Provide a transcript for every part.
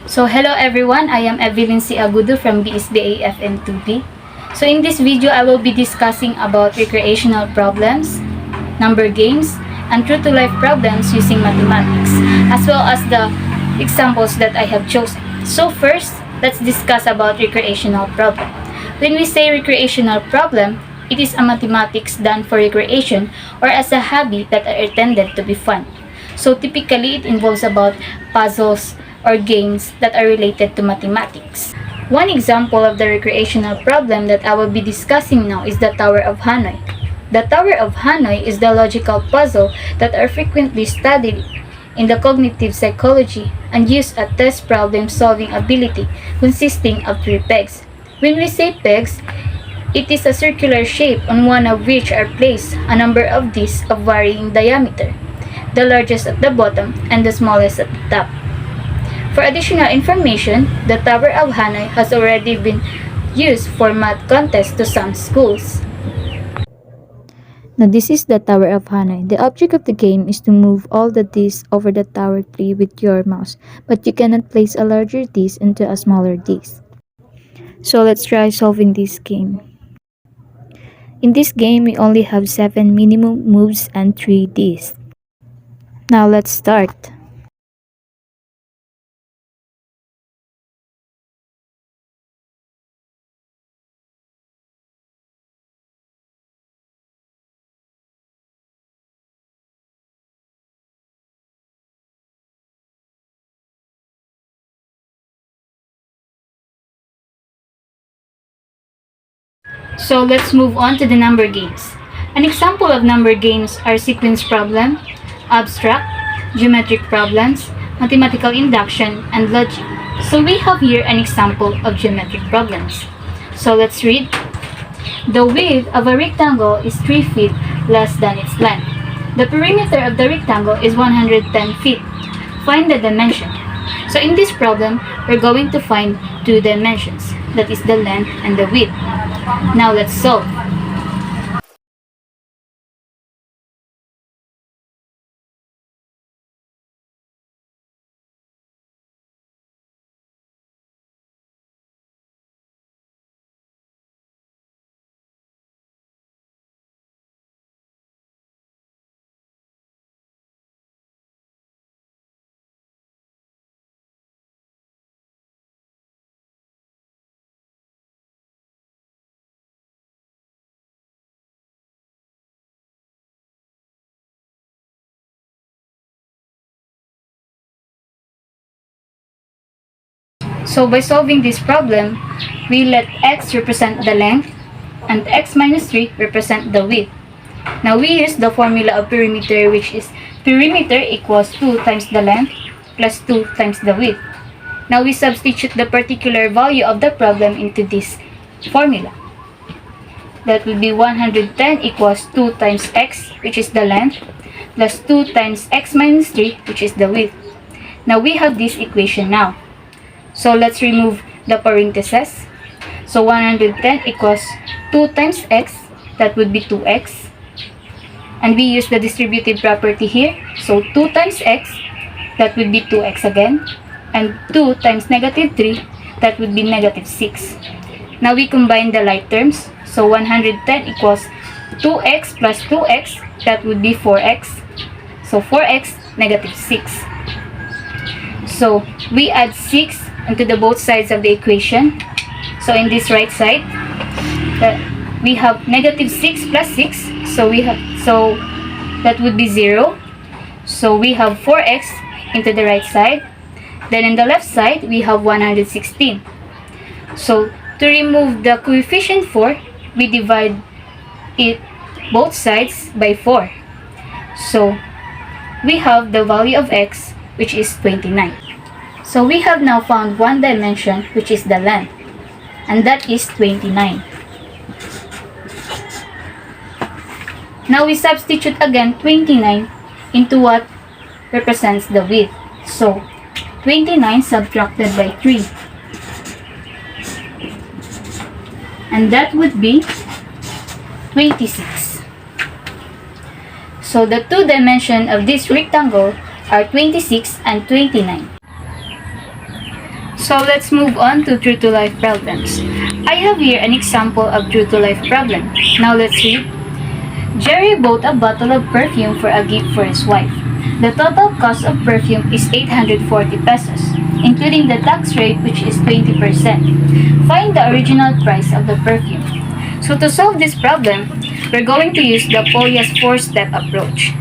So hello everyone, I am Evelyn C. Agudo from BSBA FM2B. So in this video, I will be discussing about recreational problems, number games, and true-to-life problems using mathematics, as well as the examples that I have chosen. So first, let's discuss about recreational problem. When we say recreational problem, it is a mathematics done for recreation or as a hobby that are intended to be fun. So typically, it involves about puzzles or games that are related to mathematics. One example of the recreational problem that I will be discussing now is the Tower of Hanoi. The Tower of Hanoi is the logical puzzle that are frequently studied in the cognitive psychology and use a test problem-solving ability consisting of 3 pegs. When we say pegs, it is a circular shape on one of which are placed a number of discs of varying diameter, the largest at the bottom and the smallest at the top. For additional information, the Tower of Hanoi has already been used for math contests to some schools. Now this is the Tower of Hanoi. The object of the game is to move all the discs over the tower tree with your mouse, but you cannot place a larger disc into a smaller disc. So let's try solving this game. In this game, we only have 7 minimum moves and 3 discs. Now let's start. So let's move on to the number games. An example of number games are sequence problem, abstract, geometric problems, mathematical induction, and logic. So we have here an example of geometric problems. So let's read. The width of a rectangle is 3 feet less than its length. The perimeter of the rectangle is 110 feet. Find the dimension. So in this problem, we're going to find 2 dimensions. That is the length and the width. Now let's solve. So by solving this problem, we let x represent the length and x minus 3 represent the width. Now we use the formula of perimeter, which is perimeter equals 2 times the length plus 2 times the width. Now we substitute the particular value of the problem into this formula. That will be 110 equals 2 times x, which is the length, plus 2 times x minus 3, which is the width. Now we have this equation now. So let's remove the parentheses. So 110 equals 2 times x, that would be 2x. And we use the distributive property here. So 2 times x, that would be 2x again. And 2 times negative 3, that would be negative 6. Now we combine the like terms. So 110 equals 2x plus 2x, that would be 4x. So 4x, negative 6. So we add 6 into the both sides of the equation. So in this right side, we have negative 6 plus 6. So that would be 0. So we have 4x into the right side. Then in the left side, we have 116. So to remove the coefficient 4, we divide it both sides by 4. So we have the value of x, which is 29. So we have now found one dimension, which is the length, and that is 29. Now we substitute again 29 into what represents the width. So 29 subtracted by 3. And that would be 26. So the 2 dimensions of this rectangle are 26 and 29. So let's move on to true to life problems. I have here an example of true to life problem. Now let's read. Jerry bought a bottle of perfume for a gift for his wife. The total cost of perfume is 840 pesos, including the tax rate which is 20%. Find the original price of the perfume. So to solve this problem, we're going to use the Polya's 4-step approach.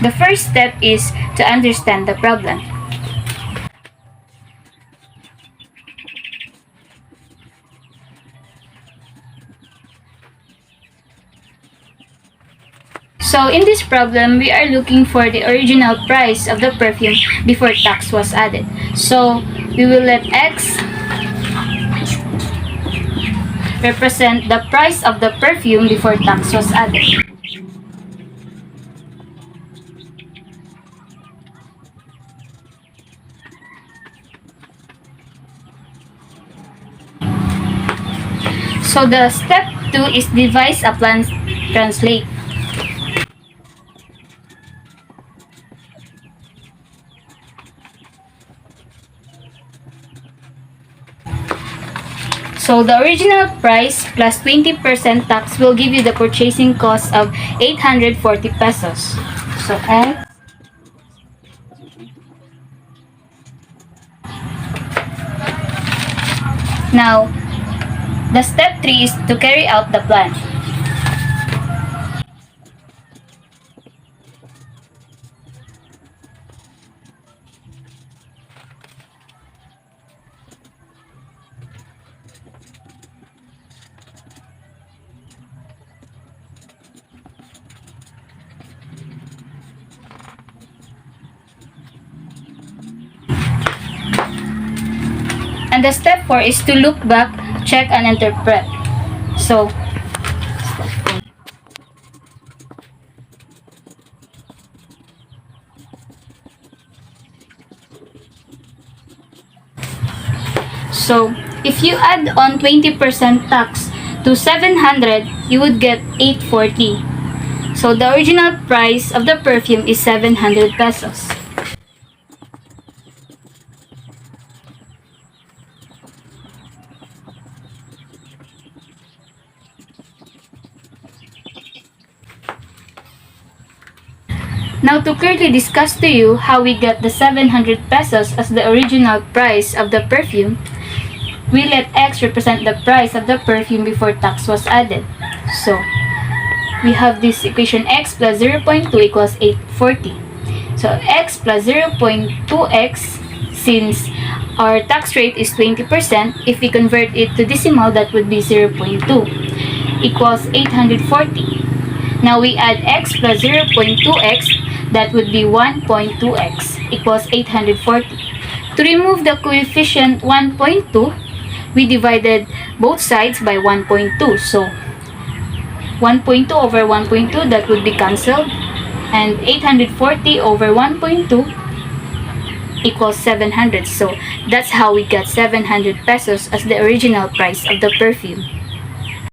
The first step is to understand the problem. So in this problem, we are looking for the original price of the perfume before tax was added. So we will let X represent the price of the perfume before tax was added. So the step 2 is devise a plan translate. So the original price plus 20% tax will give you the purchasing cost of 840 pesos. So X now the step 3 is to carry out the plan. And the step 4 is to look back, check, and interpret. So, if you add on 20% tax to 700, you would get 840. So the original price of the perfume is 700 pesos. Now to clearly discuss to you how we got the 700 pesos as the original price of the perfume, we let X represent the price of the perfume before tax was added. So, we have this equation X plus 0.2 equals 840. So, X plus 0.2X, since our tax rate is 20%, if we convert it to decimal, that would be 0.2 equals 840. Now, we add X plus 0.2X, that would be 1.2x equals 840. To remove the coefficient 1.2, we divided both sides by 1.2. So 1.2 over 1.2, that would be cancelled. And 840 over 1.2 equals 700. So that's how we got 700 pesos as the original price of the perfume.